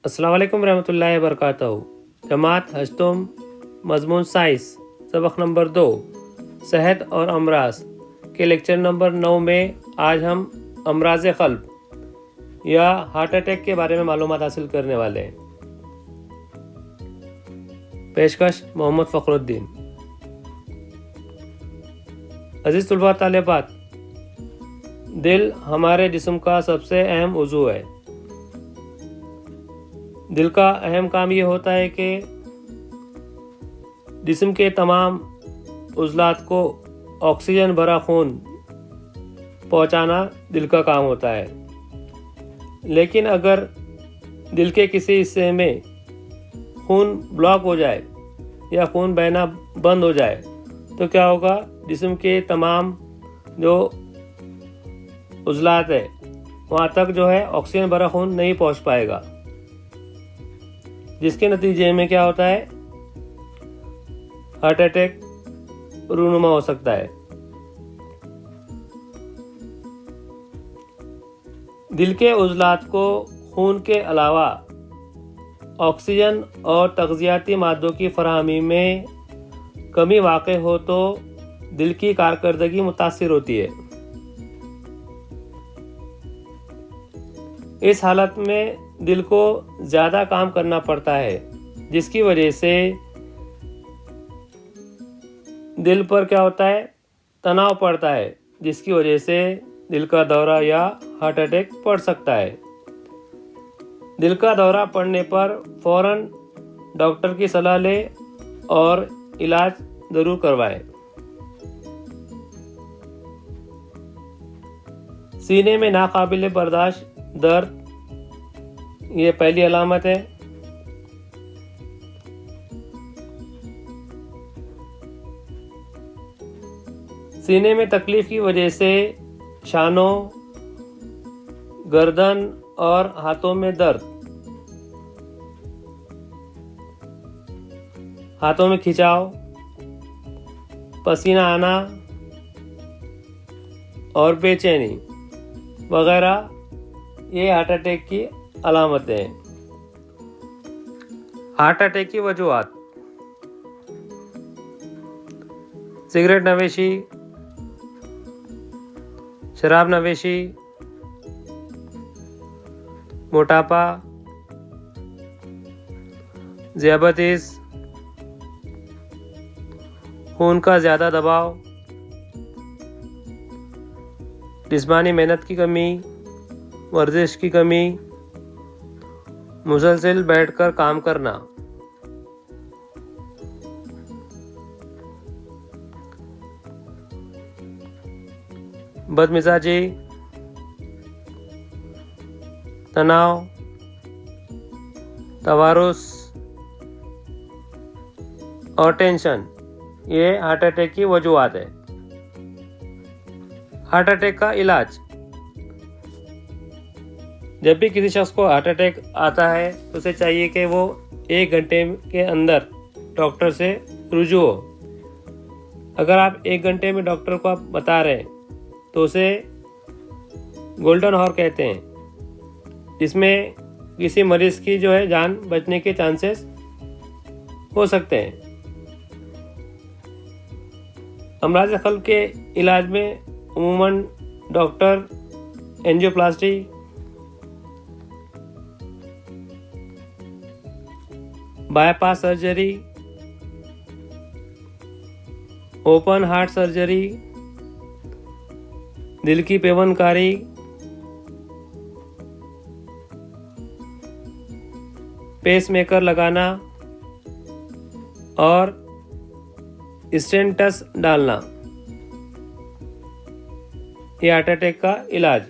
अस्सलाम वालेकुम रहमतुल्लाहि व बरकातहू। जमात हजतुम मजमून साइंस सबक नंबर 2 सेहत और अमराज के लेक्चर नंबर 9 में आज हम अमराज क़ल्ब या हार्ट अटैक के बारे में मालूमात हासिल करने वाले हैं। पेशकश मोहम्मद फ़खरुद्दीन। अजीज़ तुलबा तालिबात, दिल हमारे जिस्म का सबसे अहम उज़ू है। दिल का अहम काम ये होता है कि जिस्म के तमाम उज़लात को ऑक्सीजन भरा खून पहुंचाना दिल का काम होता है। लेकिन अगर दिल के किसी हिस्से में खून ब्लॉक हो जाए या खून बहना बंद हो जाए तो क्या होगा? जिस्म के तमाम जो उज़लात है वहाँ तक जो है ऑक्सीजन भरा खून नहीं पहुँच पाएगा, जिसके नतीजे में क्या होता है? हार्ट अटैक रूनुमा हो सकता है। दिल के उज़लात को खून के अलावा ऑक्सीजन और तग़ज़ियाती मादों की फराहमी में कमी वाक़ई हो तो दिल की कारकर्दगी मुतासिर होती है। इस हालत में दिल को ज़्यादा काम करना पड़ता है, जिसकी वजह से दिल पर क्या होता है? तनाव पड़ता है, जिसकी वजह से दिल का दौरा या हार्ट अटैक पड़ सकता है। दिल का दौरा पड़ने पर फ़ौरन डॉक्टर की सलाह लें और इलाज ज़रूर करवाएं। सीने में नाकाबिले बर्दाश्त दर्द, ये पहली अलामत है। सीने में तकलीफ की वजह से शानों, गर्दन और हाथों में दर्द, हाथों में खिंचाव, पसीना आना और बेचैनी वगैरह, ये हार्ट अटैक की अलामतें हैं। हार्ट अटैक की वजूहात: सिगरेट नवेशी, शराब नवेशी, मोटापा, ज़ियाबतीस, खून का ज़्यादा दबाव, जिस्मानी मेहनत की कमी, वर्जिश की कमी, मुसलसल बैठकर काम करना। बदमिजाजी, तनाव, तवारुस और टेंशन, ये हार्ट अटैक की वजूहात है। हार्ट अटैक का इलाज: जब भी किसी शख्स को हार्ट अटैक आता है तो उसे चाहिए कि वो 1 घंटे के अंदर डॉक्टर से रुजू हो। अगर आप 1 घंटे में डॉक्टर को आप बता रहे हैं तो उसे गोल्डन हॉर कहते हैं, जिसमें किसी मरीज़ की जो है जान बचने के चांसेस हो सकते हैं। अमराज क़ल्ब के इलाज में उमूमन doctor angioplasty, bypass surgery, open heart surgery, दिल की पेवनकारी, पेसमेकर लगाना और स्टेंटस डालना, ये हार्ट अटैक का इलाज।